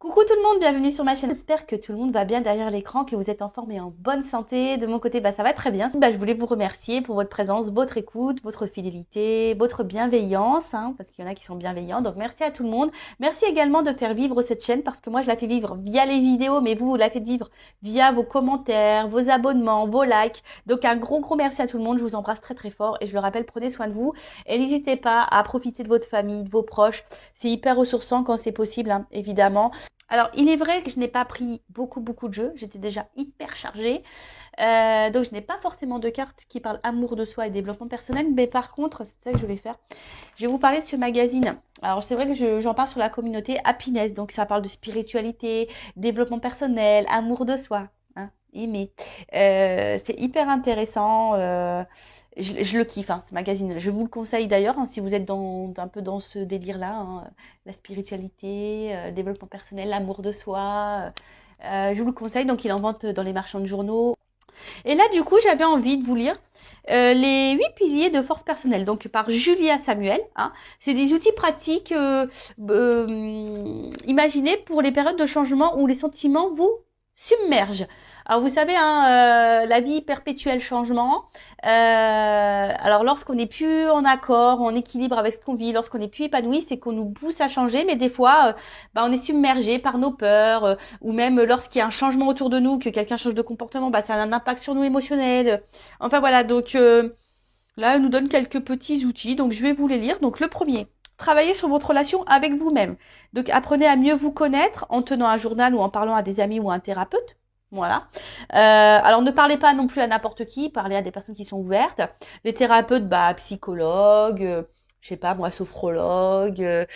Coucou tout le monde, bienvenue sur ma chaîne. J'espère que tout le monde va bien derrière l'écran, que vous êtes en forme et en bonne santé. De mon côté, ça va très bien. Je voulais vous remercier pour votre présence, votre écoute, votre fidélité, votre bienveillance, parce qu'il y en a qui sont bienveillants. Donc merci à tout le monde. Merci également de faire vivre cette chaîne parce que moi je la fais vivre via les vidéos, mais vous la faites vivre via vos commentaires, vos abonnements, vos likes. Donc un gros merci à tout le monde. Je vous embrasse très très fort et je le rappelle, prenez soin de vous et n'hésitez pas à profiter de votre famille, de vos proches. C'est hyper ressourçant quand c'est possible, évidemment. Alors, il est vrai que je n'ai pas pris beaucoup de jeux. J'étais déjà hyper chargée. Donc, je n'ai pas forcément de cartes qui parlent amour de soi et développement personnel. Mais par contre, c'est ça que je vais faire. Je vais vous parler de ce magazine. Alors, c'est vrai que j'en parle sur la communauté Happiness. Donc, ça parle de spiritualité, développement personnel, amour de soi. Aimer. C'est hyper intéressant. Je le kiffe, ce magazine. Je vous le conseille d'ailleurs, si vous êtes un peu dans ce délire-là, la spiritualité, développement personnel, l'amour de soi. Je vous le conseille. Donc, il en vente dans les marchands de journaux. Et là, du coup, j'avais envie de vous lire les 8 piliers de force personnelle, donc par Julia Samuel. C'est des outils pratiques imaginés pour les périodes de changement où les sentiments vous submergent. Alors vous savez, la vie perpétuelle changement. Alors lorsqu'on n'est plus en accord, en équilibre avec ce qu'on vit, lorsqu'on n'est plus épanoui, c'est qu'on nous pousse à changer, mais des fois, on est submergé par nos peurs, ou même lorsqu'il y a un changement autour de nous, que quelqu'un change de comportement, ça a un impact sur nous émotionnel. Enfin voilà, donc là, elle nous donne quelques petits outils, donc je vais vous les lire. Donc le premier. Travaillez sur votre relation avec vous-même. Donc apprenez à mieux vous connaître en tenant un journal ou en parlant à des amis ou à un thérapeute. Voilà. Alors ne parlez pas non plus à n'importe qui, parlez à des personnes qui sont ouvertes. Les thérapeutes, psychologues, je sais pas moi, sophrologues,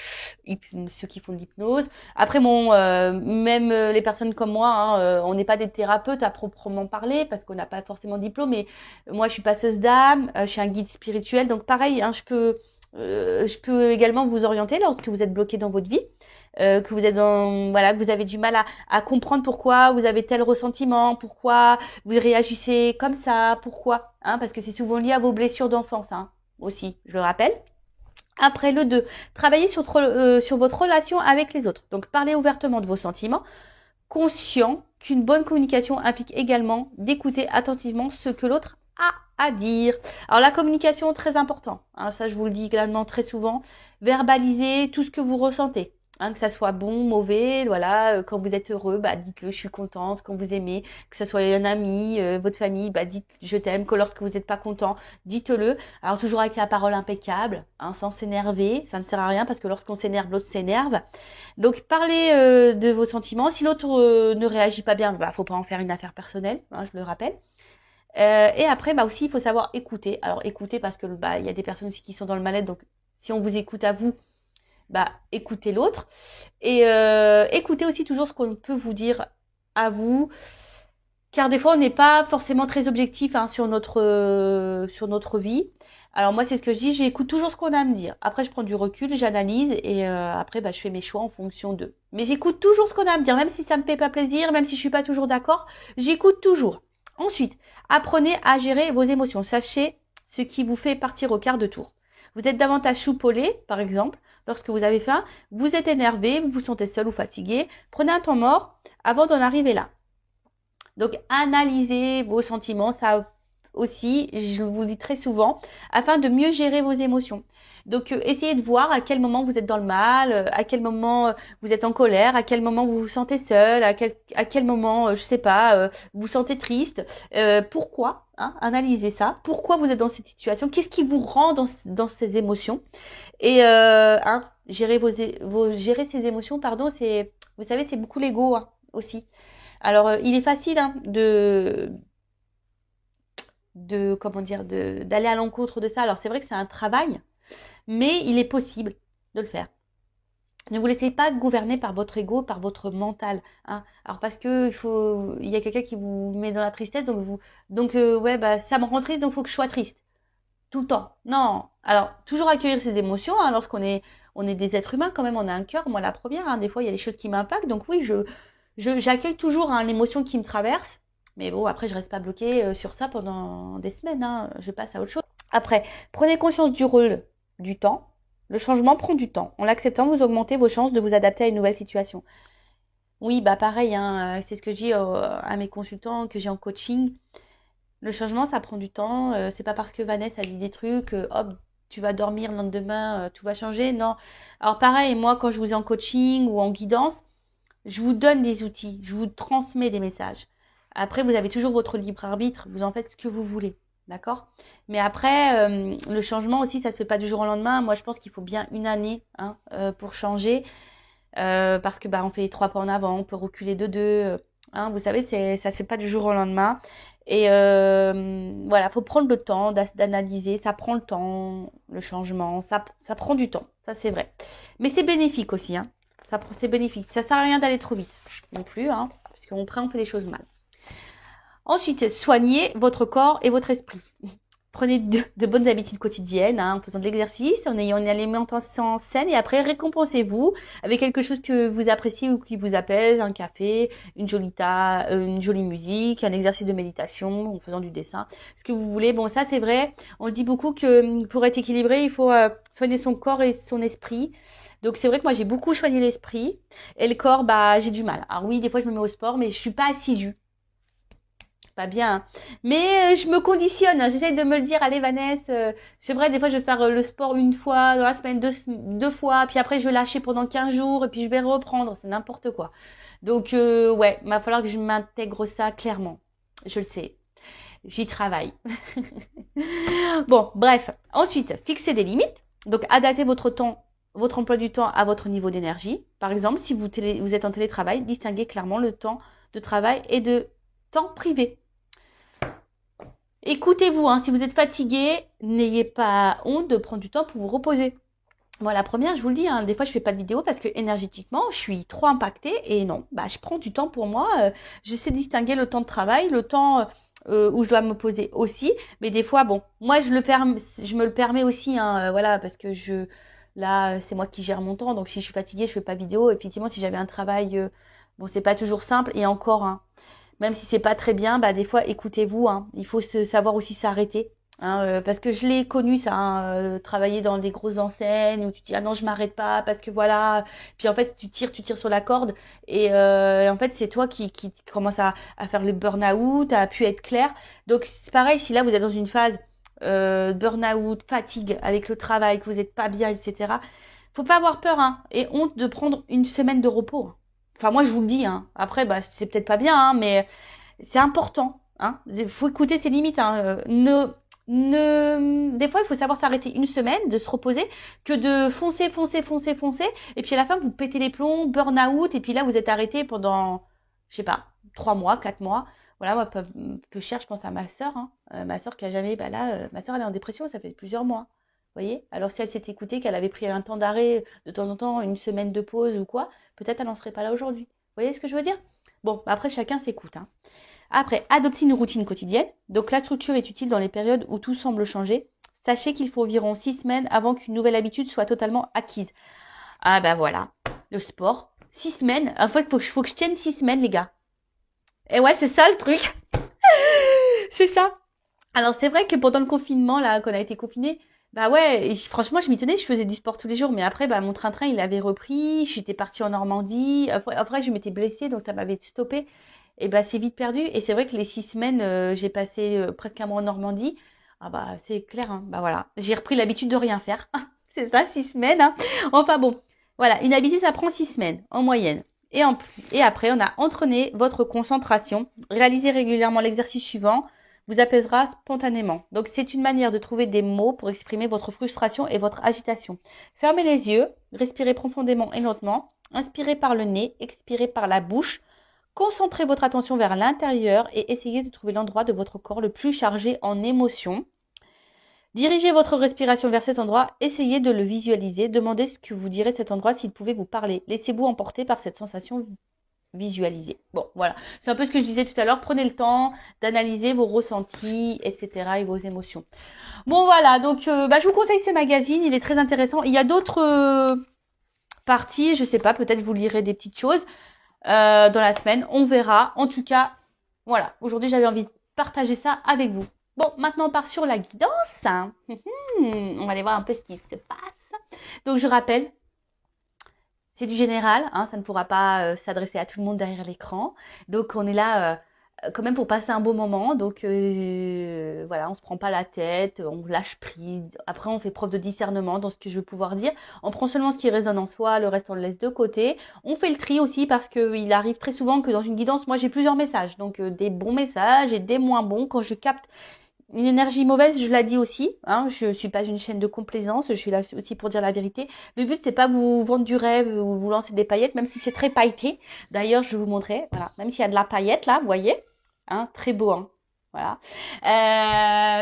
ceux qui font de l'hypnose. Après même les personnes comme moi, on n'est pas des thérapeutes à proprement parler parce qu'on n'a pas forcément de diplôme. Mais moi, je suis passeuse d'âme, je suis un guide spirituel, donc pareil, je peux également vous orienter lorsque vous êtes bloqué dans votre vie. Que vous êtes que vous avez du mal à comprendre pourquoi vous avez tel ressentiment, pourquoi vous réagissez comme ça, pourquoi, parce que c'est souvent lié à vos blessures d'enfance, aussi, je le rappelle. Après le 2, travaillez sur votre relation avec les autres. Donc parlez ouvertement de vos sentiments, conscient qu'une bonne communication implique également d'écouter attentivement ce que l'autre a à dire. Alors la communication, très important. Ça, je vous le dis également très souvent. Verbalisez tout ce que vous ressentez. Que ça soit bon, mauvais, voilà. Quand vous êtes heureux, dites-le, je suis contente. Quand vous aimez, que ce soit un ami, votre famille, dites je t'aime. Que lorsque vous n'êtes pas content, dites-le. Alors toujours avec la parole impeccable, sans s'énerver. Ça ne sert à rien parce que lorsqu'on s'énerve, l'autre s'énerve. Donc parlez de vos sentiments. Si l'autre ne réagit pas bien, faut pas en faire une affaire personnelle, je le rappelle. Et après, aussi, il faut savoir écouter. Alors écouter parce que il y a des personnes aussi qui sont dans le mal-être. Donc si on vous écoute à vous, écoutez l'autre. Et écoutez aussi toujours ce qu'on peut vous dire à vous. Car des fois, on n'est pas forcément très objectif sur notre vie. Alors moi, c'est ce que je dis, j'écoute toujours ce qu'on a à me dire. Après, je prends du recul, j'analyse et après, je fais mes choix en fonction d'eux. Mais j'écoute toujours ce qu'on a à me dire, même si ça me fait pas plaisir, même si je suis pas toujours d'accord, j'écoute toujours. Ensuite, apprenez à gérer vos émotions. Sachez ce qui vous fait partir au quart de tour. Vous êtes davantage choupolé, par exemple, lorsque vous avez faim, vous êtes énervé, vous vous sentez seul ou fatigué. Prenez un temps mort avant d'en arriver là. Donc, analysez vos sentiments, ça aussi, je vous le dis très souvent, afin de mieux gérer vos émotions. Donc, essayez de voir à quel moment vous êtes dans le mal, à quel moment vous êtes en colère, à quel moment vous vous sentez seul, à quel moment, je sais pas, vous vous sentez triste. Pourquoi analysez ça. Pourquoi vous êtes dans cette situation? Qu'est-ce qui vous rend dans ces émotions? Et gérer ces émotions, pardon, vous savez, c'est beaucoup l'ego aussi. Alors, il est facile d'aller à l'encontre de ça. Alors, c'est vrai que c'est un travail, mais il est possible de le faire. Ne vous laissez pas gouverner par votre ego, par votre mental. Alors, parce que il y a quelqu'un qui vous met dans la tristesse, ça me rend triste, donc il faut que je sois triste tout le temps. Non. Alors, toujours accueillir ses émotions, lorsqu'on est des êtres humains quand même, on a un cœur. Moi, la première, des fois, il y a des choses qui m'impactent. Donc oui, j'accueille toujours l'émotion qui me traverse. Mais bon, après, je reste pas bloquée sur ça pendant des semaines. Je passe à autre chose. Après, prenez conscience du rôle du temps. Le changement prend du temps. En l'acceptant, vous augmentez vos chances de vous adapter à une nouvelle situation. Oui, bah pareil, hein, c'est ce que je dis à mes consultants que j'ai en coaching. Le changement, ça prend du temps. C'est pas parce que Vanessa a dit des trucs, hop, tu vas dormir le lendemain, tout va changer. Non. Alors pareil, moi, quand je vous ai en coaching ou en guidance, je vous donne des outils, je vous transmets des messages. Après, vous avez toujours votre libre arbitre, vous en faites ce que vous voulez. D'accord? Mais après, le changement aussi, ça se fait pas du jour au lendemain. Moi, je pense qu'il faut bien une année, hein, pour changer. Parce que bah, on fait 3 pas en avant, on peut reculer de 2. Hein, vous savez, ça se fait pas du jour au lendemain. Et voilà, faut prendre le temps d'analyser. Ça prend le temps, le changement. Ça prend du temps, ça c'est vrai. Mais c'est bénéfique aussi. Hein. C'est bénéfique. Ça sert à rien d'aller trop vite non plus, hein, parce qu'après on fait les choses mal. Ensuite, soignez votre corps et votre esprit. Prenez de bonnes habitudes quotidiennes, hein, en faisant de l'exercice, en ayant une alimentation saine et après récompensez-vous avec quelque chose que vous appréciez ou qui vous apaise, un café, une jolie musique, un exercice de méditation, en faisant du dessin, ce que vous voulez. Bon, ça c'est vrai, on dit beaucoup que pour être équilibré, il faut soigner son corps et son esprit. Donc c'est vrai que moi j'ai beaucoup soigné l'esprit et le corps, bah j'ai du mal. Alors oui, des fois je me mets au sport, mais je suis pas assidue. Pas bien, hein. Mais je me conditionne, hein. J'essaye de me le dire, allez Vanessa, c'est vrai, des fois je vais faire le sport une fois dans la semaine, deux fois, puis après je vais lâcher pendant 15 jours, et puis je vais reprendre, c'est n'importe quoi. Donc ouais, il va falloir que je m'intègre ça clairement. Je le sais, j'y travaille. Bon, bref. Ensuite, fixez des limites. Donc adaptez votre temps, votre emploi du temps à votre niveau d'énergie. Par exemple, si vous êtes en télétravail, distinguez clairement le temps de travail et de temps privé. Écoutez-vous, hein, si vous êtes fatigué, n'ayez pas honte de prendre du temps pour vous reposer. Moi, la première, je vous le dis, hein, des fois, je fais pas de vidéo parce que énergétiquement, je suis trop impactée et non, bah, je prends du temps pour moi. Je sais distinguer le temps de travail, le temps où je dois me poser aussi. Mais des fois, bon, moi, je me le permets aussi, hein, voilà, parce que là, c'est moi qui gère mon temps. Donc, si je suis fatiguée, je fais pas de vidéo. Effectivement, si j'avais un travail, bon, c'est pas toujours simple. Et encore, hein, même si c'est pas très bien, bah des fois écoutez-vous, hein. Il faut savoir aussi s'arrêter. Hein, parce que je l'ai connu ça, hein, travailler dans des grosses enseignes où tu dis ah non je m'arrête pas parce que voilà, puis en fait tu tires sur la corde et en fait c'est toi qui commence à faire le burn-out, à pu être clair. Donc c'est pareil si là vous êtes dans une phase burn-out, fatigue avec le travail, que vous n'êtes pas bien, etc. Faut pas avoir peur, hein, et honte de prendre une semaine de repos. Enfin, moi, je vous le dis, hein. Après, bah, c'est peut-être pas bien, hein, mais c'est important, hein. Il faut écouter ses limites, hein. Des fois, il faut savoir s'arrêter une semaine, de se reposer, que de foncer. Et puis à la fin, vous pétez les plombs, burn-out, et puis là, vous êtes arrêté pendant, je sais pas, 3 mois, 4 mois. Voilà, moi, peu cher, je pense à ma sœur, hein. Ma sœur qui a jamais, bah là, ma sœur, elle est en dépression, ça fait plusieurs mois. Vous voyez? Alors, si elle s'était écoutée, qu'elle avait pris un temps d'arrêt, de temps en temps, une semaine de pause ou quoi, peut-être elle n'en serait pas là aujourd'hui. Vous voyez ce que je veux dire? Bon, après, chacun s'écoute, hein. Après, adopter une routine quotidienne. Donc, la structure est utile dans les périodes où tout semble changer. Sachez qu'il faut environ 6 semaines avant qu'une nouvelle habitude soit totalement acquise. Ah ben voilà, le sport. 6 semaines. En fait, faut que je tienne 6 semaines, les gars. Et ouais, c'est ça le truc. C'est ça. Alors c'est vrai que pendant le confinement, là, qu'on a été confiné, bah ouais, et franchement, je m'y tenais, je faisais du sport tous les jours, mais après, bah, mon train-train, il avait repris, j'étais partie en Normandie, après je m'étais blessée, donc ça m'avait stoppé, et bah c'est vite perdu, et c'est vrai que les 6 semaines, j'ai passé presque un mois en Normandie, ah bah c'est clair, hein, bah voilà, j'ai repris l'habitude de rien faire, c'est ça, 6 semaines, hein. Enfin bon, voilà, une habitude, ça prend 6 semaines, en moyenne. Et après, on a entraîné votre concentration, réalisez régulièrement l'exercice suivant, vous apaisera spontanément. Donc c'est une manière de trouver des mots pour exprimer votre frustration et votre agitation. Fermez les yeux, respirez profondément et lentement, inspirez par le nez, expirez par la bouche. Concentrez votre attention vers l'intérieur et essayez de trouver l'endroit de votre corps le plus chargé en émotions. Dirigez votre respiration vers cet endroit, essayez de le visualiser, demandez ce que vous direz cet endroit s'il pouvait vous parler. Laissez-vous emporter par cette sensation visualiser. Bon, voilà. C'est un peu ce que je disais tout à l'heure. Prenez le temps d'analyser vos ressentis, etc. et vos émotions. Bon, voilà. Donc, bah, je vous conseille ce magazine. Il est très intéressant. Il y a d'autres parties. Je sais pas. Peut-être vous lirez des petites choses dans la semaine. On verra. En tout cas, voilà. Aujourd'hui, j'avais envie de partager ça avec vous. Bon, maintenant, on part sur la guidance. On va aller voir un peu ce qui se passe. Donc, je rappelle, c'est du général, hein, ça ne pourra pas s'adresser à tout le monde derrière l'écran. Donc on est là quand même pour passer un beau moment. Donc voilà, on se prend pas la tête, on lâche prise. Après, on fait preuve de discernement dans ce que je veux pouvoir dire. On prend seulement ce qui résonne en soi, le reste on le laisse de côté. On fait le tri aussi parce qu'il arrive très souvent que dans une guidance, moi j'ai plusieurs messages. Donc des bons messages et des moins bons. Quand je capte une énergie mauvaise, je la dis aussi, hein, je suis pas une chaîne de complaisance, je suis là aussi pour dire la vérité. Le but, c'est pas vous vendre du rêve ou vous lancer des paillettes, même si c'est très pailleté. D'ailleurs, je vais vous montrer, voilà, même s'il y a de la paillette là, vous voyez, hein, très beau, hein, voilà.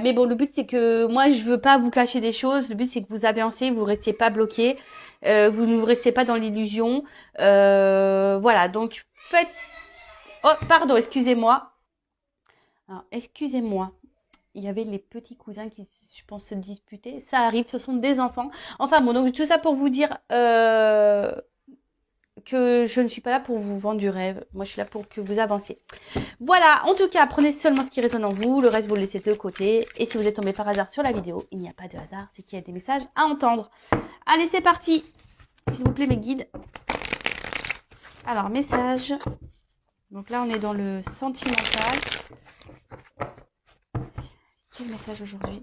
Mais bon, le but, c'est que moi, je veux pas vous cacher des choses. Le but, c'est que vous avancez, vous restiez pas bloqué, vous ne restez pas dans l'illusion. Voilà, donc faites. Oh, pardon, excusez-moi. Alors, excusez-moi. Il y avait les petits cousins qui, je pense, se disputaient. Ça arrive, ce sont des enfants. Enfin bon, donc tout ça pour vous dire que je ne suis pas là pour vous vendre du rêve. Moi, je suis là pour que vous avanciez. Voilà, en tout cas, prenez seulement ce qui résonne en vous. Le reste, vous le laissez de côté. Et si vous êtes tombé par hasard sur la vidéo, il n'y a pas de hasard, c'est qu'il y a des messages à entendre. Allez, c'est parti. S'il vous plaît, mes guides. Alors, message. Donc là, on est dans le sentimental. Quel message aujourd'hui ?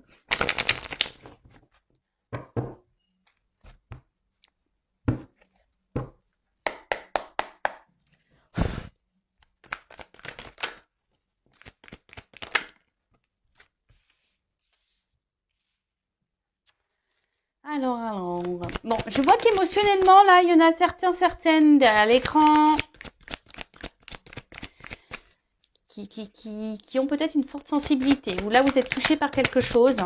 Alors, bon, je vois qu'émotionnellement, là, il y en a certaines derrière l'écran qui ont peut-être une forte sensibilité, ou là, vous êtes touché par quelque chose.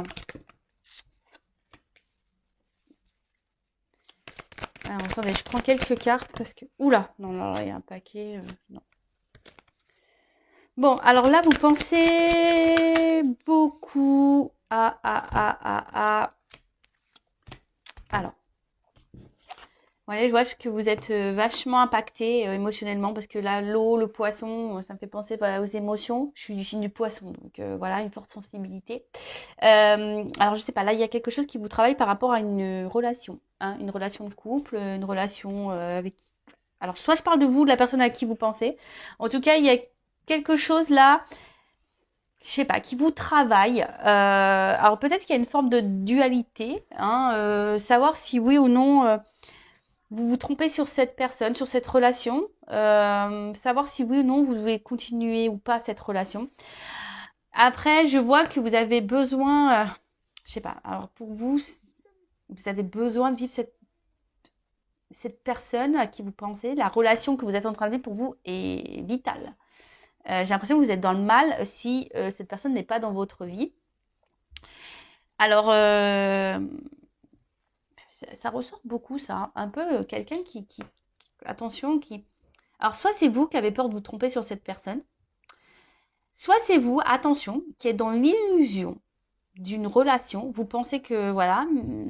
Alors, attendez, je prends quelques cartes parce que... Oula, non, là, il y a un paquet. Non. Bon, alors là, vous pensez beaucoup à... Alors. Ouais, je vois que vous êtes vachement impacté émotionnellement parce que là, l'eau, le poisson, ça me fait penser voilà, aux émotions. Je suis du signe du poisson, donc voilà, une forte sensibilité. Alors, je sais pas, là, il y a quelque chose qui vous travaille par rapport à une relation, hein, une relation de couple, une relation avec... Alors, soit je parle de vous, de la personne à qui vous pensez. En tout cas, il y a quelque chose là, je sais pas, qui vous travaille. Alors, peut-être qu'il y a une forme de dualité, hein, savoir si oui ou non... vous vous trompez sur cette personne, sur cette relation, savoir si oui ou non vous devez continuer ou pas cette relation. Après, je vois que vous avez besoin, je sais pas, alors pour vous, vous avez besoin de vivre cette personne à qui vous pensez, la relation que vous êtes en train de vivre pour vous est vitale. J'ai l'impression que vous êtes dans le mal si cette personne n'est pas dans votre vie. Alors, ça ressort beaucoup ça, hein. Un peu quelqu'un attention, qui... Alors, soit c'est vous qui avez peur de vous tromper sur cette personne, soit c'est vous, attention, qui êtes dans l'illusion d'une relation. Vous pensez que, voilà,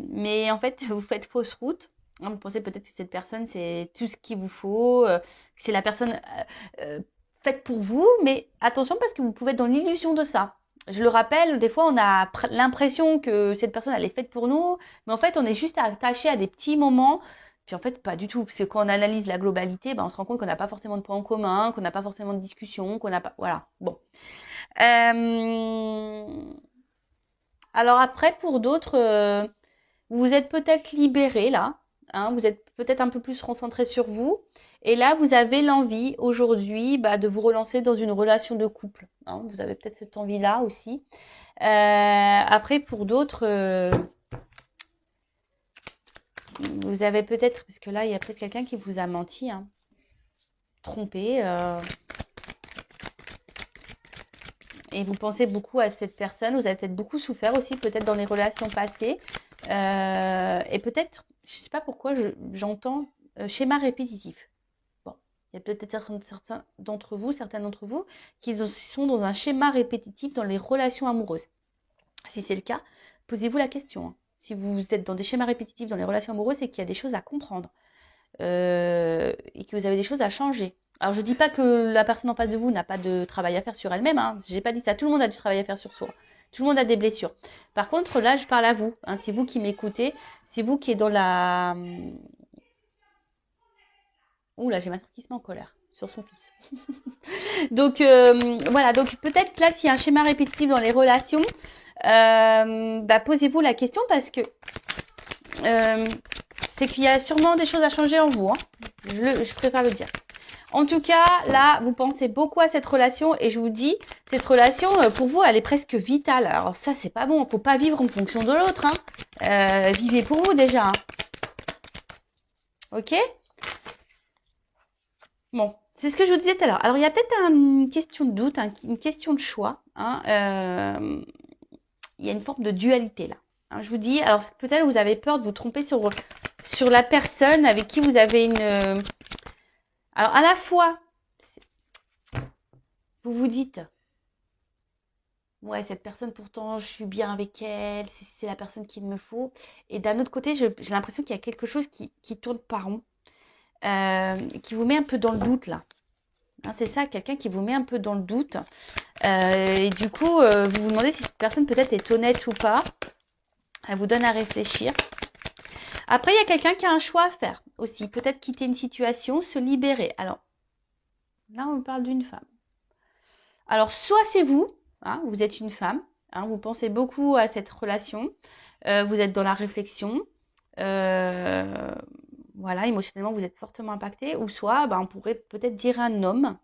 mais en fait, vous faites fausse route. Vous pensez peut-être que cette personne, c'est tout ce qu'il vous faut, que c'est la personne faite pour vous, mais attention parce que vous pouvez être dans l'illusion de ça. Je le rappelle, des fois, on a l'impression que cette personne, elle est faite pour nous, mais en fait, on est juste attaché à des petits moments. Puis en fait, pas du tout. Parce que quand on analyse la globalité, ben, on se rend compte qu'on n'a pas forcément de points en commun, qu'on n'a pas forcément de discussion, qu'on n'a pas... Voilà. Bon. Alors après, pour d'autres, vous êtes peut-être libéré là. Hein, vous êtes peut-être un peu plus concentré sur vous. Et là, vous avez l'envie aujourd'hui de vous relancer dans une relation de couple. Hein, vous avez peut-être cette envie-là aussi. Après, pour d'autres, vous avez peut-être, parce que là, il y a peut-être quelqu'un qui vous a menti, hein, trompé. Et vous pensez beaucoup à cette personne. Vous avez peut-être beaucoup souffert aussi, peut-être dans les relations passées. Et peut-être, je ne sais pas pourquoi, j'entends schéma répétitif. Bon, il y a peut-être certains d'entre vous qui sont dans un schéma répétitif dans les relations amoureuses. Si c'est le cas, posez-vous la question, hein. Si vous êtes dans des schémas répétitifs dans les relations amoureuses, c'est qu'il y a des choses à comprendre et que vous avez des choses à changer. Alors, je ne dis pas que la personne en face de vous n'a pas de travail à faire sur elle-même, hein. Je n'ai pas dit ça. Tout le monde a du travail à faire sur soi. Tout le monde a des blessures. Par contre, là, je parle à vous, hein. C'est vous qui m'écoutez. C'est vous qui êtes dans la... Ouh là, j'ai ma soeur qui se met en colère sur son fils. Donc voilà, donc peut-être là s'il y a un schéma répétitif dans les relations, posez-vous la question parce que c'est qu'il y a sûrement des choses à changer en vous. Hein. Je préfère le dire. En tout cas, là, vous pensez beaucoup à cette relation et je vous dis, cette relation, pour vous, elle est presque vitale. Alors ça, c'est pas bon. Faut pas vivre en fonction de l'autre. Hein. Vivez pour vous déjà. Hein. Ok ? Bon, c'est ce que je vous disais tout à l'heure. Alors, il y a peut-être une question de doute, une question de choix. Hein. Il y a une forme de dualité là. Hein, je vous dis, alors peut-être vous avez peur de vous tromper sur la personne avec qui vous avez une... Alors, à la fois, vous vous dites, ouais, cette personne, pourtant, je suis bien avec elle, c'est la personne qu'il me faut. Et d'un autre côté, j'ai l'impression qu'il y a quelque chose qui tourne pas rond, qui vous met un peu dans le doute là. Hein, c'est ça, quelqu'un qui vous met un peu dans le doute. Et du coup, vous vous demandez si cette personne peut-être est honnête ou pas. Elle vous donne à réfléchir. Après, il y a quelqu'un qui a un choix à faire aussi. Peut-être quitter une situation, se libérer. Alors, là, on parle d'une femme. Alors, soit c'est vous, hein, vous êtes une femme, hein, vous pensez beaucoup à cette relation, vous êtes dans la réflexion, voilà, émotionnellement, vous êtes fortement impacté. Ou soit, on pourrait peut-être dire un homme.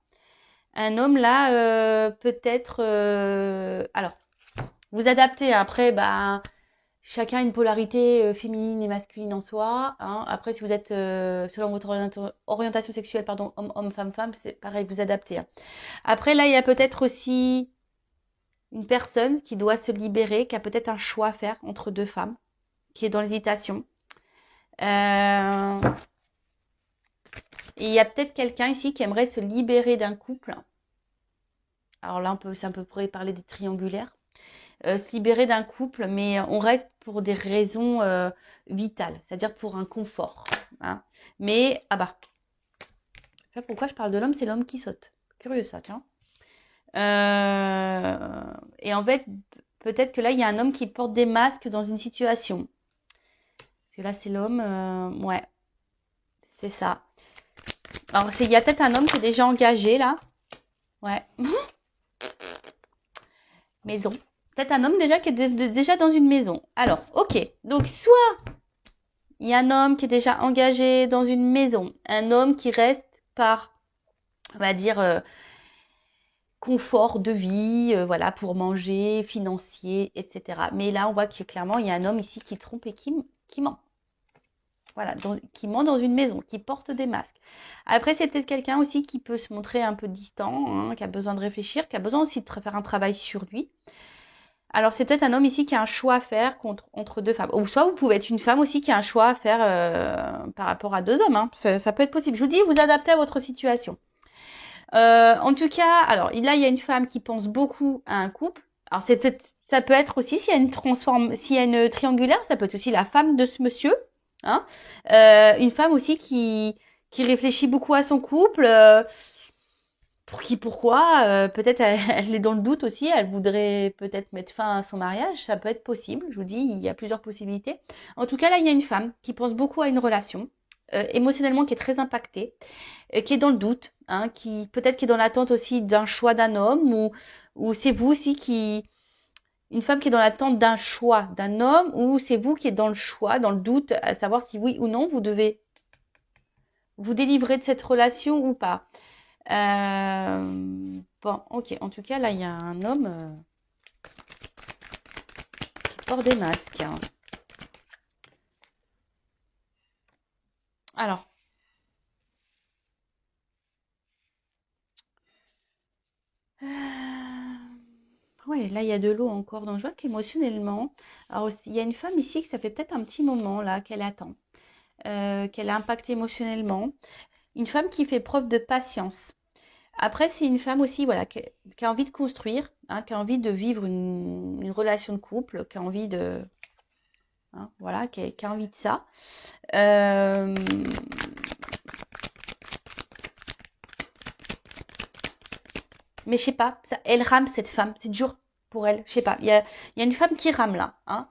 Un homme, là, peut-être... alors, vous adaptez. Après, chacun a une polarité féminine et masculine en soi. Hein. Après, si vous êtes, selon votre orientation sexuelle, pardon, homme, femme, c'est pareil, vous adaptez. Hein. Après, là, il y a peut-être aussi une personne qui doit se libérer, qui a peut-être un choix à faire entre deux femmes, qui est dans l'hésitation. Et il y a peut-être quelqu'un ici qui aimerait se libérer d'un couple. Alors là, ça pourrait parler des triangulaires. Se libérer d'un couple, mais on reste pour des raisons vitales, c'est-à-dire pour un confort. Hein. Mais, je sais pas pourquoi je parle de l'homme, c'est l'homme qui saute. Curieux ça, tiens. Et en fait, peut-être que là, il y a un homme qui porte des masques dans une situation. Parce que là, c'est l'homme, ouais, c'est ça. Alors, il y a peut-être un homme qui est déjà engagé, là. Ouais. Maison. Peut-être un homme déjà qui est déjà dans une maison. Alors, ok. Donc, soit il y a un homme qui est déjà engagé dans une maison. Un homme qui reste par, on va dire, confort de vie, voilà, pour manger, financier, etc. Mais là, on voit que clairement, il y a un homme ici qui trompe et qui ment. Voilà, qui ment dans une maison, qui porte des masques. Après, c'est peut-être quelqu'un aussi qui peut se montrer un peu distant, hein, qui a besoin de réfléchir, qui a besoin aussi de faire un travail sur lui. Alors, c'est peut-être un homme ici qui a un choix à faire entre deux femmes. Ou soit vous pouvez être une femme aussi qui a un choix à faire par rapport à deux hommes. Hein. Ça peut être possible. Je vous dis, vous adaptez à votre situation. En tout cas, alors là, il y a une femme qui pense beaucoup à un couple. Alors, ça peut être aussi, s'il y a une triangulaire, ça peut être aussi la femme de ce monsieur. Hein. Une femme aussi qui réfléchit beaucoup à son couple. Pourquoi peut-être elle est dans le doute aussi, elle voudrait peut-être mettre fin à son mariage, ça peut être possible, je vous dis, il y a plusieurs possibilités. En tout cas, là, il y a une femme qui pense beaucoup à une relation, émotionnellement qui est très impactée, qui est dans le doute, hein, qui peut-être qui est dans l'attente aussi d'un choix d'un homme, ou c'est vous aussi une femme qui est dans l'attente d'un choix d'un homme, ou c'est vous qui êtes dans le choix, dans le doute, à savoir si oui ou non vous devez vous délivrer de cette relation ou pas. Bon, ok. En tout cas, là, il y a un homme qui porte des masques. Hein. Alors. Ouais, là, il y a de l'eau encore. Donc, je vois qu'émotionnellement, alors, il y a une femme ici que ça fait peut-être un petit moment, là, qu'elle attend. Qu'elle a impacté émotionnellement. Une femme qui fait preuve de patience. Après, c'est une femme aussi, voilà, qui a envie de construire, hein, qui a envie de vivre une relation de couple, qui a envie de... Hein, voilà, qui a envie de ça. Mais je sais pas, elle rame cette femme, c'est dur pour elle, je sais pas. Il y a une femme qui rame là, hein,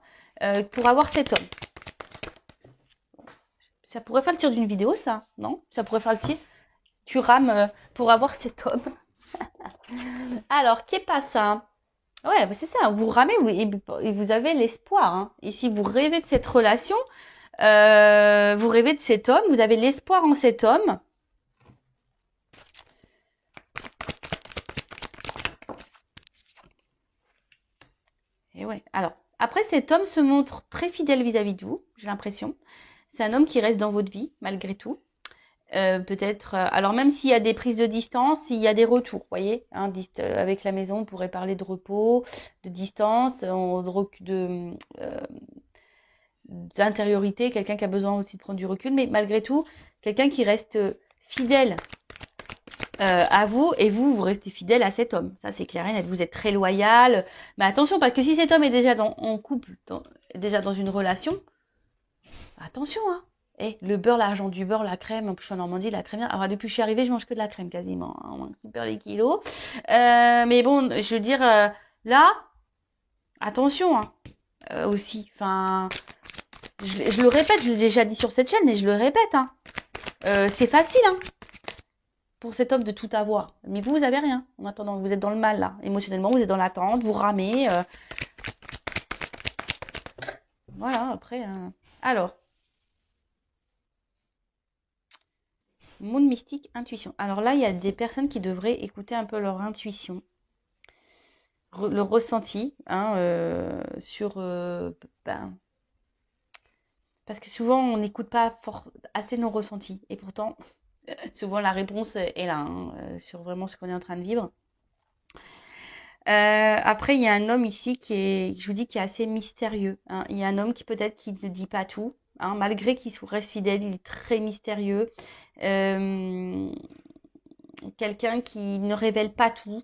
pour avoir cet homme. Ça pourrait faire le tir d'une vidéo, ça, non? Ça pourrait faire le tir. tu rames pour avoir cet homme. Alors, qu'est pas ça? Ouais, bah, c'est ça, vous ramez et vous avez l'espoir. Hein. Et si vous rêvez de cette relation, vous rêvez de cet homme, vous avez l'espoir en cet homme. Et ouais. Alors, après, cet homme se montre très fidèle vis-à-vis de vous, j'ai l'impression. C'est un homme qui reste dans votre vie, malgré tout. Peut-être, alors même s'il y a des prises de distance, il y a des retours, vous voyez, hein, avec la maison, on pourrait parler de repos, de distance, d'intériorité, quelqu'un qui a besoin aussi de prendre du recul, mais malgré tout, quelqu'un qui reste fidèle à vous et vous restez fidèle à cet homme. Ça, c'est clair et net. Vous êtes très loyal. Mais attention, parce que si cet homme est déjà en couple, déjà dans une relation, attention, hein. Le beurre, l'argent du beurre, la crème, en plus je suis en Normandie, la crème. Alors depuis que je suis arrivée, je mange que de la crème quasiment. Hein, on super les kilos. Mais bon, je veux dire, là, attention, hein, aussi. Enfin, je le répète, je l'ai déjà dit sur cette chaîne, mais je le répète. Hein. C'est facile, hein, pour cet homme de tout avoir. Mais vous avez rien. En attendant, vous êtes dans le mal, là. Émotionnellement, vous êtes dans l'attente, vous ramez. Voilà, après. Alors. Monde mystique, intuition. Alors là, il y a des personnes qui devraient écouter un peu leur intuition, le ressenti, hein, sur... ben, parce que souvent, on n'écoute pas assez nos ressentis. Et pourtant, souvent, la réponse est là, hein, sur vraiment ce qu'on est en train de vivre. Après, il y a un homme ici je vous dis, qui est assez mystérieux. Hein. Il y a un homme qui peut-être qui ne dit pas tout. Hein, malgré qu'il reste fidèle, il est très mystérieux. Quelqu'un qui ne révèle pas tout.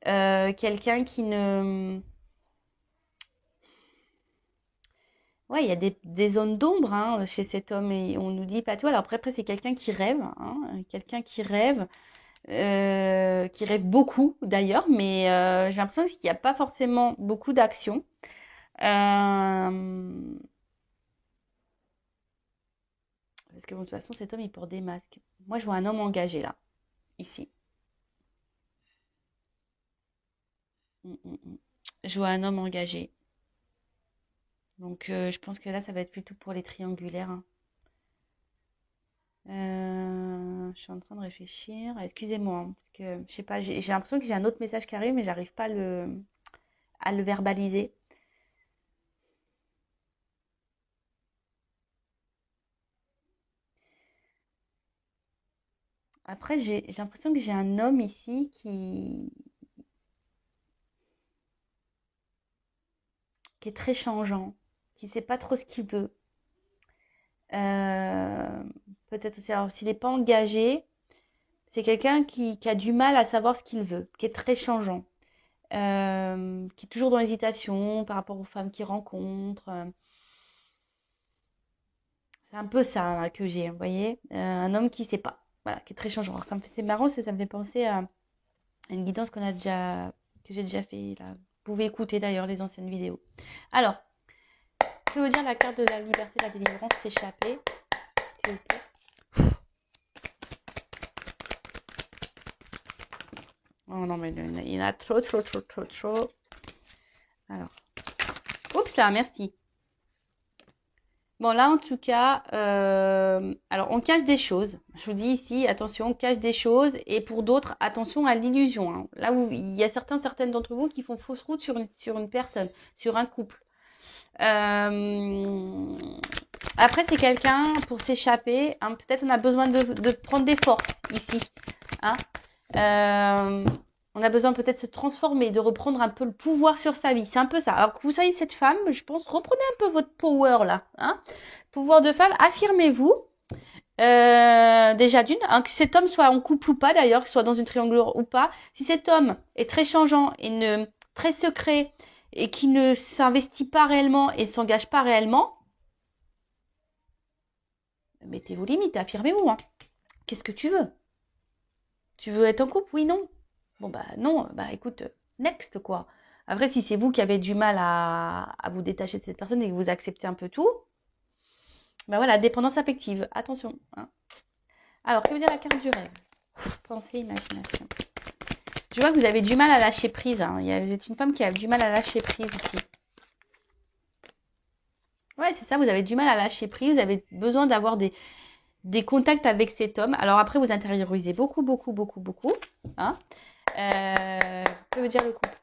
Quelqu'un qui ne... Ouais, il y a des zones d'ombre hein, chez cet homme et on nous dit pas tout. Alors après c'est quelqu'un quelqu'un qui rêve beaucoup d'ailleurs, mais j'ai l'impression qu'il n'y a pas forcément beaucoup d'action. Parce que bon, de toute façon, cet homme, il porte des masques. Moi, je vois un homme engagé là, ici. Mm, mm, mm. Je vois un homme engagé. Donc, je pense que là, ça va être plutôt pour les triangulaires. Hein. Je suis en train de réfléchir. Excusez-moi, hein, parce que je sais pas, j'ai l'impression que j'ai un autre message qui arrive, mais j'arrive pas à le verbaliser. Après, j'ai l'impression que j'ai un homme ici qui est très changeant, qui sait pas trop ce qu'il veut. Euh, Peut-être aussi, alors s'il n'est pas engagé, c'est quelqu'un qui a du mal à savoir ce qu'il veut, qui est très changeant, qui est toujours dans l'hésitation par rapport aux femmes qu'il rencontre. C'est un peu ça hein, que j'ai, vous voyez, un homme qui sait pas, voilà, qui est très changeant. Alors, c'est marrant, ça me fait penser à une guidance que j'ai déjà fait. Là. Vous pouvez écouter d'ailleurs les anciennes vidéos. Alors, que veut dire la carte de la liberté, de la délivrance, s'échapper, s'il vous plaît. Oh non, mais il y en a trop, trop, trop, trop, trop. Alors, oups là, merci. Bon, là, en tout cas, alors on cache des choses. Je vous dis ici, attention, on cache des choses. Et pour d'autres, attention à l'illusion. Hein. Là où il y a certaines d'entre vous qui font fausse route sur une personne, sur un couple. Après, c'est quelqu'un pour s'échapper. Hein, peut-être on a besoin de prendre des forces ici. Hein. On a besoin peut-être de se transformer, de reprendre un peu le pouvoir sur sa vie. C'est un peu ça. Alors que vous soyez cette femme, je pense, reprenez un peu votre power là. Hein. Pouvoir de femme, affirmez-vous. Déjà d'une, hein, que cet homme soit en couple ou pas d'ailleurs, qu'il soit dans une triangulaire ou pas. Si cet homme est très changeant et très secret et qui ne s'investit pas réellement et s'engage pas réellement, mettez vos limites, affirmez-vous. Hein. Qu'est-ce que tu veux? Tu veux être en couple? Oui, non. Bon, bah non, bah écoute, next quoi. Après, si c'est vous qui avez du mal à vous détacher de cette personne et que vous acceptez un peu tout, bah voilà, dépendance affective, attention. Hein. Alors, que veut dire la carte du rêve? Pensée, imagination. Je vois que vous avez du mal à lâcher prise. Hein. Vous êtes une femme qui a du mal à lâcher prise ici. Ouais, c'est ça, vous avez du mal à lâcher prise. Vous avez besoin d'avoir des contacts avec cet homme. Alors après, vous intériorisez beaucoup, beaucoup, beaucoup, beaucoup. Hein. Que veut dire le couple?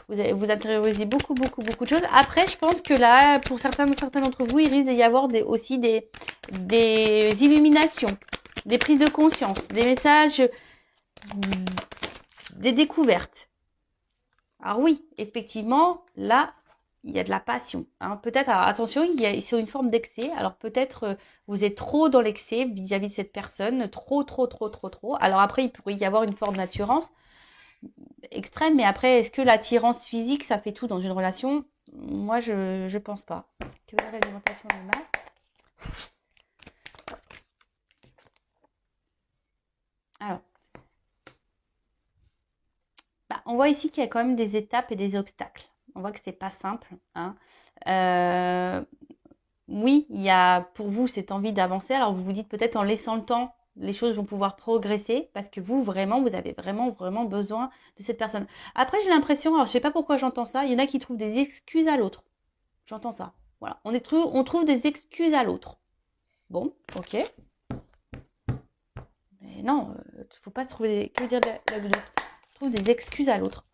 Vous intériorisez beaucoup, beaucoup, beaucoup de choses. Après, je pense que là, pour certains d'entre vous, il risque d'y avoir aussi des illuminations, des prises de conscience, des messages, des découvertes. Alors oui, effectivement, là, il y a de la passion. Hein. Peut-être, alors attention, c'est une forme d'excès. Alors peut-être vous êtes trop dans l'excès vis-à-vis de cette personne, trop, trop, trop, trop, trop. Alors après, il pourrait y avoir une forme d'attirance extrême, mais après, est-ce que l'attirance physique, ça fait tout dans une relation? Moi, je pense pas. Que veut dire l'alimentation de masse? Alors, on voit ici qu'il y a quand même des étapes et des obstacles. On voit que c'est pas simple. Hein. Oui, il y a pour vous cette envie d'avancer. Alors vous vous dites peut-être en laissant le temps, les choses vont pouvoir progresser parce que vous vraiment, vous avez vraiment, vraiment besoin de cette personne. Après, j'ai l'impression, alors je sais pas pourquoi j'entends ça, il y en a qui trouvent des excuses à l'autre. J'entends ça. Voilà, on trouve des excuses à l'autre. Bon, ok. Mais non, faut pas se trouver des... Que veut dire la doudou? On trouve des excuses à l'autre.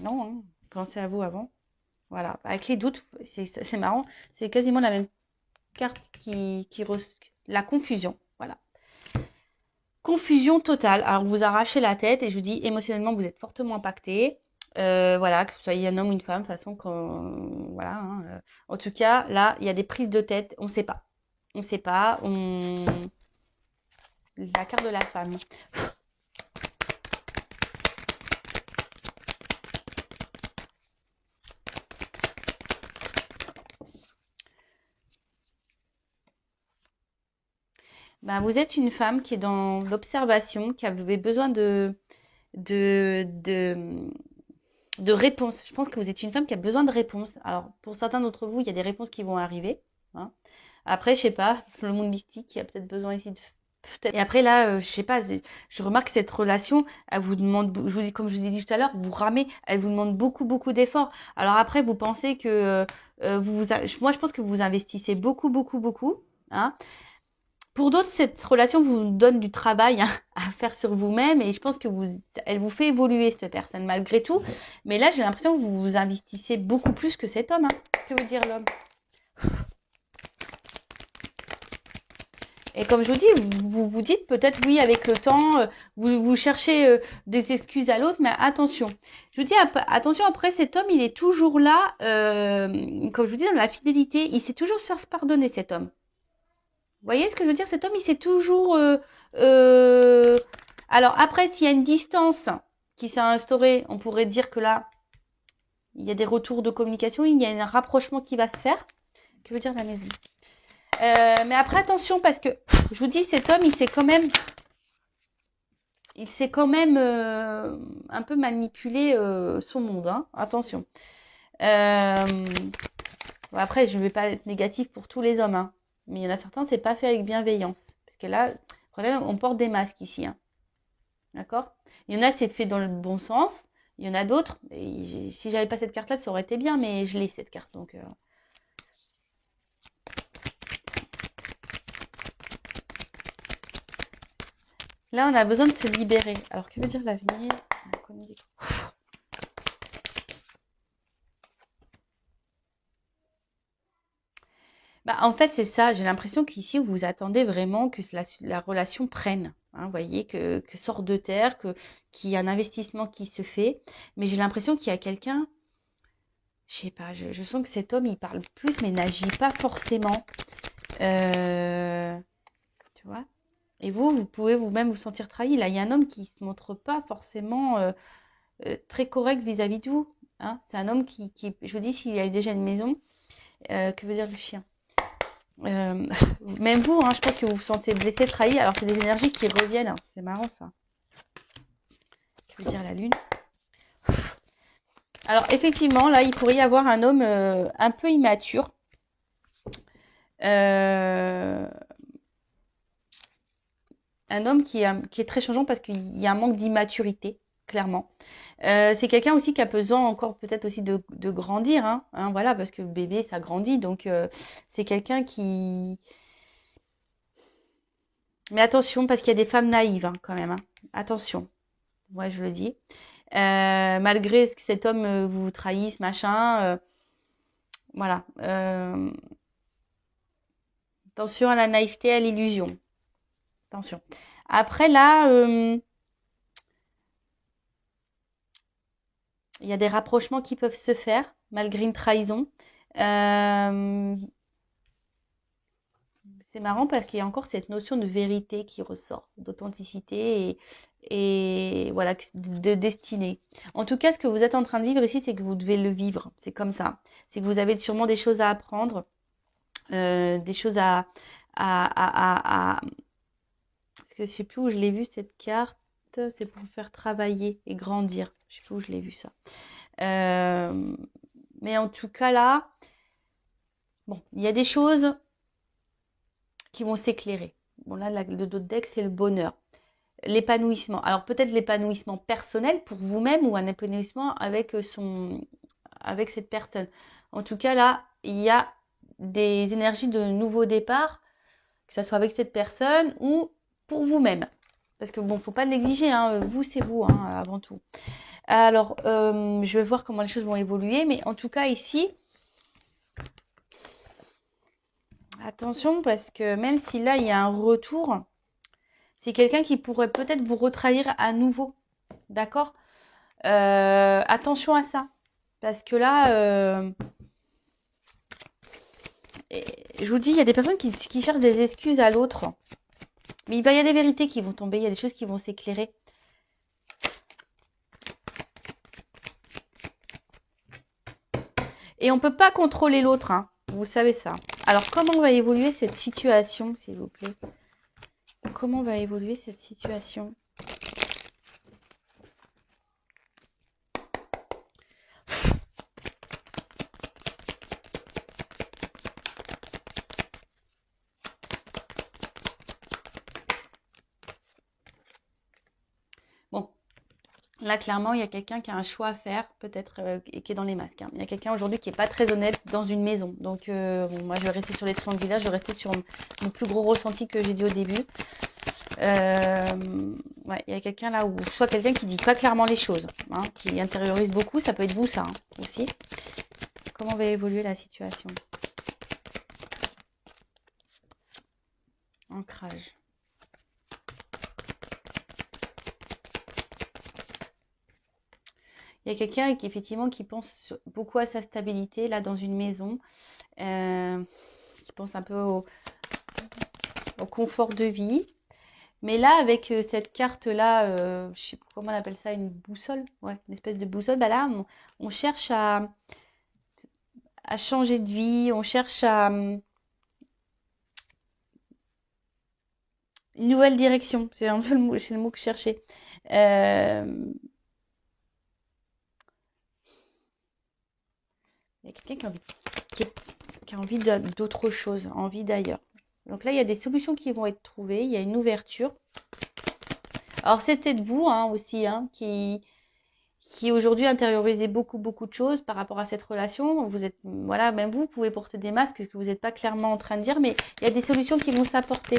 Non, hein. Pensez à vous avant. Voilà, avec les doutes, c'est marrant, c'est quasiment la même carte la confusion. Voilà. Confusion totale. Alors, vous arrachez la tête et je vous dis, émotionnellement, vous êtes fortement impacté. Voilà, que vous soyez un homme ou une femme, de toute façon, voilà. Hein, en tout cas, là, il y a des prises de tête, on ne sait pas. On ne sait pas. La carte de la femme. Ben, vous êtes une femme qui est dans l'observation, qui avait besoin de, de, de réponses. Je pense que vous êtes une femme qui a besoin de réponses. Alors, pour certains d'entre vous, il y a des réponses qui vont arriver. Hein. Après, je sais pas, le monde mystique, il y a peut-être besoin ici de... Et après, là, je sais pas, je remarque que cette relation, elle vous demande, comme je vous ai dit tout à l'heure, vous ramez, elle vous demande beaucoup, beaucoup d'efforts. Alors après, vous pensez que moi, je pense que vous investissez beaucoup, beaucoup, beaucoup. Hein. Pour d'autres, cette relation vous donne du travail hein, à faire sur vous-même et je pense que elle vous fait évoluer cette personne malgré tout. Mais là, j'ai l'impression que vous vous investissez beaucoup plus que cet homme. Hein. Que veut dire l'homme? Et comme je vous dis, vous vous dites peut-être oui avec le temps, vous cherchez des excuses à l'autre, mais attention. Je vous dis attention après cet homme, il est toujours là, comme je vous dis dans la fidélité, il sait toujours se faire pardonner cet homme. Vous voyez ce que je veux dire? Cet homme, il sait toujours... Alors après, s'il y a une distance qui s'est instaurée, on pourrait dire que là, il y a des retours de communication, il y a un rapprochement qui va se faire. Que veut dire la maison? Mais après, attention, parce que je vous dis, cet homme, il s'est quand même un peu manipulé son monde. Hein. Attention. Bon, après, je ne vais pas être négatif pour tous les hommes. Hein. Mais il y en a certains, c'est pas fait avec bienveillance. Parce que là, le problème, on porte des masques ici. Hein. D'accord? Il y en a, c'est fait dans le bon sens. Il y en a d'autres. Si j'avais pas cette carte-là, ça aurait été bien, mais je l'ai cette carte. Donc, là, on a besoin de se libérer. Alors, que veut dire l'avenir? En fait, c'est ça. J'ai l'impression qu'ici, vous attendez vraiment que la relation prenne. Hein, vous voyez, que sort de terre, qu'il y a un investissement qui se fait. Mais j'ai l'impression qu'il y a quelqu'un, je sais pas, je sens que cet homme, il parle plus, mais n'agit pas forcément. Tu vois? Et vous pouvez vous-même vous sentir trahi. Là, il y a un homme qui se montre pas forcément très correct vis-à-vis de vous. Hein. C'est un homme je vous dis, s'il a déjà une maison, que veut dire le chien? Même vous, hein, je pense que vous vous sentez blessé, trahi, alors que c'est des énergies qui reviennent. Hein. C'est marrant ça. Que veut dire la lune? Alors effectivement, là, il pourrait y avoir un homme un peu immature. un homme qui est très changeant parce qu'il y a un manque d'immaturité, clairement. C'est quelqu'un aussi qui a besoin encore peut-être aussi de grandir, hein, voilà, parce que le bébé, ça grandit. Donc, c'est quelqu'un qui... Mais attention, parce qu'il y a des femmes naïves, hein, quand même, hein. Attention, moi je le dis. Malgré ce que cet homme vous trahisse, machin, voilà. Attention à la naïveté, à l'illusion. Attention. Après, là, il y a des rapprochements qui peuvent se faire, malgré une trahison. Euh, c'est marrant parce qu'il y a encore cette notion de vérité qui ressort, d'authenticité et voilà, de destinée. En tout cas, ce que vous êtes en train de vivre ici, c'est que vous devez le vivre. C'est comme ça. C'est que vous avez sûrement des choses à apprendre, des choses à... Parce que je sais plus où je l'ai vu cette carte. C'est pour faire travailler et grandir. Je sais plus où je l'ai vu ça. Mais en tout cas là, bon, il y a des choses qui vont s'éclairer. Bon là, le dos de deck, c'est le bonheur, l'épanouissement. Alors peut-être l'épanouissement personnel pour vous-même ou un épanouissement avec cette personne. En tout cas là, il y a des énergies de nouveau départ, que ce soit avec cette personne ou pour vous-même. Parce que bon, faut pas négliger, hein, vous c'est vous, hein, avant tout. Alors, je vais voir comment les choses vont évoluer, mais en tout cas ici, attention parce que même si là il y a un retour, c'est quelqu'un qui pourrait peut-être vous retrahir à nouveau, d'accord? Attention à ça, parce que là, je vous dis, il y a des personnes qui cherchent des excuses à l'autre, mais il y a des vérités qui vont tomber, il y a des choses qui vont s'éclairer. Et on ne peut pas contrôler l'autre, hein. Vous savez ça. Alors, comment va évoluer cette situation, s'il vous plaît? Comment va évoluer cette situation? Bon, là, clairement, il y a quelqu'un qui a un choix à faire, peut-être, et qui est dans les masques, hein. Il y a quelqu'un aujourd'hui qui n'est pas très honnête dans une maison. Donc, bon, moi, je vais rester sur les triangulaires, je vais rester sur mon plus gros ressenti que j'ai dit au début. Ouais, il y a quelqu'un là où, soit quelqu'un qui dit pas clairement les choses, hein, qui intériorise beaucoup, ça peut être vous, ça, hein, aussi. Comment va évoluer la situation? Ancrage. Il y a quelqu'un qui effectivement qui pense beaucoup à sa stabilité là dans une maison, qui pense un peu au confort de vie. Mais là, avec cette carte-là, je sais pas comment on appelle ça, une boussole, ouais, une espèce de boussole, bah là, on cherche à changer de vie, on cherche à une nouvelle direction. C'est un peu c'est le mot que je cherchais. Euh, il y a quelqu'un qui a envie d'autre chose, envie d'ailleurs. Donc là, il y a des solutions qui vont être trouvées, il y a une ouverture. Alors c'était de vous, hein, aussi, hein, qui aujourd'hui intériorisez beaucoup de choses par rapport à cette relation. Vous êtes, voilà, même vous pouvez porter des masques, ce que vous n'êtes pas clairement en train de dire, mais il y a des solutions qui vont s'apporter,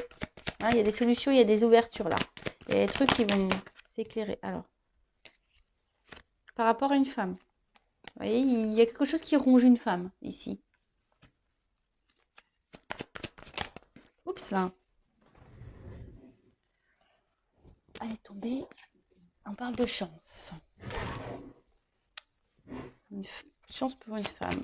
hein, il y a des solutions, il y a des ouvertures là. Il y a des trucs qui vont s'éclairer. Alors, par rapport à une femme, vous voyez, il y a quelque chose qui ronge une femme ici. Oups là. Elle est tombée. On parle de chance. Une chance pour une femme.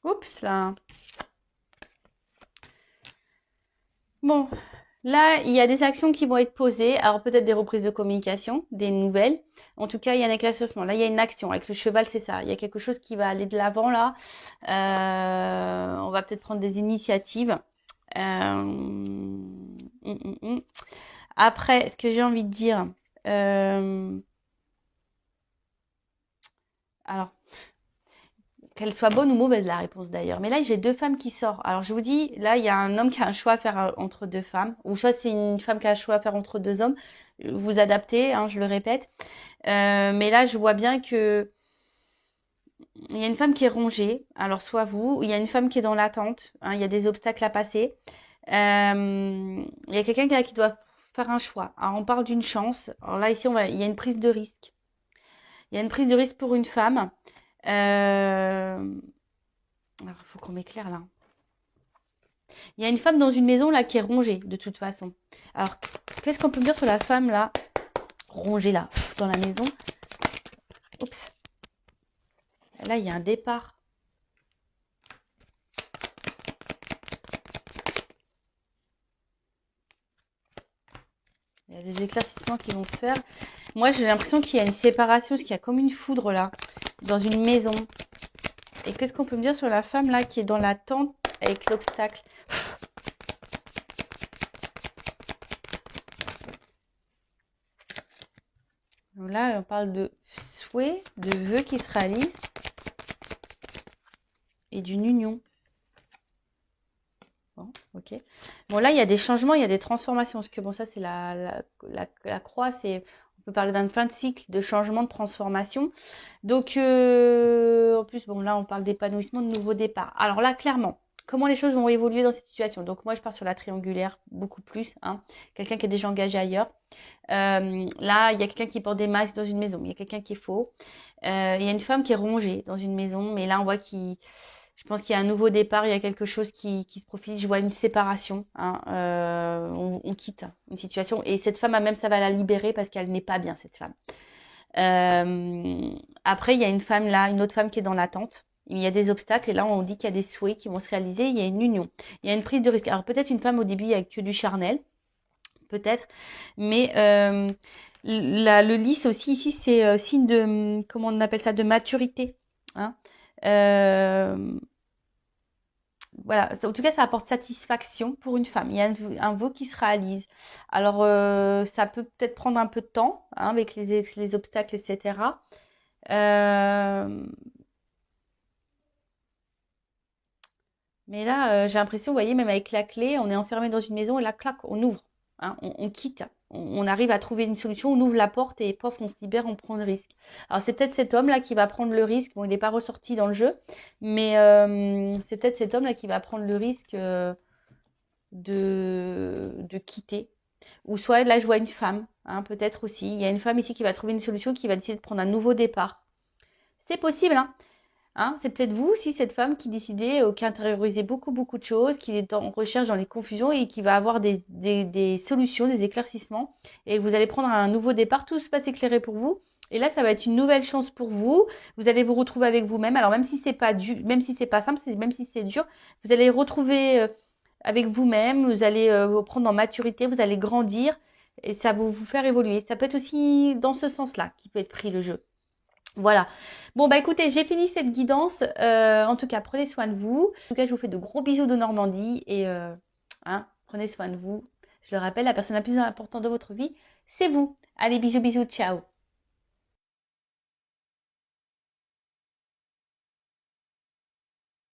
Oups là. Bon, là, il y a des actions qui vont être posées. Alors peut-être des reprises de communication, des nouvelles. En tout cas, il y a un éclaircissement. Là, il y a une action. Avec le cheval, c'est ça. Il y a quelque chose qui va aller de l'avant là. On va peut-être prendre des initiatives. Après, ce que j'ai envie de dire, alors, qu'elle soit bonne ou mauvaise, la réponse d'ailleurs. Mais là, j'ai deux femmes qui sortent. Alors, je vous dis, là, il y a un homme qui a un choix à faire entre deux femmes. Ou soit c'est une femme qui a un choix à faire entre deux hommes. Vous adaptez, hein, je le répète. Mais là, je vois bien que il y a une femme qui est rongée. Alors, soit vous, ou il y a une femme qui est dans l'attente. Hein, il y a des obstacles à passer. Il y a quelqu'un qui doit faire un choix. Alors, on parle d'une chance. Alors là, ici, il y a une prise de risque. Il y a une prise de risque pour une femme. Alors, il faut qu'on m'éclaire là. Il y a une femme dans une maison là qui est rongée de toute façon. Alors, qu'est-ce qu'on peut me dire sur la femme là, rongée là, dans la maison? Oups. Là, il y a un départ. Il y a des éclaircissements qui vont se faire. Moi, j'ai l'impression qu'il y a une séparation, parce qu'il y a comme une foudre là, dans une maison. Et qu'est-ce qu'on peut me dire sur la femme là qui est dans la tente avec l'obstacle? Là, on parle de souhait, de vœux qui se réalisent et d'une union. Bon, ok. Bon, là, il y a des changements, il y a des transformations. Parce que bon, ça, c'est la croix. On peut parler d'un fin de cycle, de changement, de transformation. Donc, en plus, bon, là, on parle d'épanouissement, de nouveau départ. Alors là, clairement, comment les choses vont évoluer dans cette situation? Donc, moi, je pars sur la triangulaire, beaucoup plus. Hein. Quelqu'un qui est déjà engagé ailleurs. Là, il y a quelqu'un qui porte des masques dans une maison. Il y a quelqu'un qui est faux. Il y a une femme qui est rongée dans une maison. Mais là, on voit je pense qu'il y a un nouveau départ, il y a quelque chose qui se profile. Je vois une séparation. Hein, on quitte une situation. Et cette femme, même, ça va la libérer parce qu'elle n'est pas bien, cette femme. Après, il y a une femme là, une autre femme qui est dans l'attente. Il y a des obstacles et là, on dit qu'il y a des souhaits qui vont se réaliser. Il y a une union. Il y a une prise de risque. Alors, peut-être une femme au début, il n'y a que du charnel. Peut-être. Mais le lys aussi, ici, c'est signe de, comment on appelle ça, de maturité. Hein. Voilà, en tout cas, ça apporte satisfaction pour une femme. Il y a un vœu qui se réalise. Alors, ça peut peut-être prendre un peu de temps hein, avec les obstacles, etc. Euh, mais là, j'ai l'impression, vous voyez, même avec la clé, on est enfermé dans une maison et la claque, on ouvre, hein, on quitte. On arrive à trouver une solution, on ouvre la porte et pof, on se libère, on prend le risque. Alors c'est peut-être cet homme-là qui va prendre le risque. Bon, il n'est pas ressorti dans le jeu, mais c'est peut-être cet homme-là qui va prendre le risque de quitter. Ou soit là, je vois une femme, hein, peut-être aussi. Il y a une femme ici qui va trouver une solution, qui va décider de prendre un nouveau départ. C'est possible, hein. Hein, c'est peut-être vous aussi, cette femme qui décidait, qui intériorisait beaucoup, beaucoup de choses, qui est en recherche dans les confusions et qui va avoir des solutions, des éclaircissements. Et vous allez prendre un nouveau départ, tout se passe éclairé pour vous. Et là, ça va être une nouvelle chance pour vous. Vous allez vous retrouver avec vous-même. Alors, même si c'est pas même si c'est pas simple, même si c'est dur, vous allez retrouver avec vous-même. Vous allez vous prendre en maturité, vous allez grandir et ça va vous faire évoluer. Ça peut être aussi dans ce sens-là qui peut être pris le jeu. Voilà. Bon, bah écoutez, j'ai fini cette guidance. En tout cas, prenez soin de vous. En tout cas, je vous fais de gros bisous de Normandie et hein, prenez soin de vous. Je le rappelle, la personne la plus importante de votre vie, c'est vous. Allez, bisous, bisous, ciao.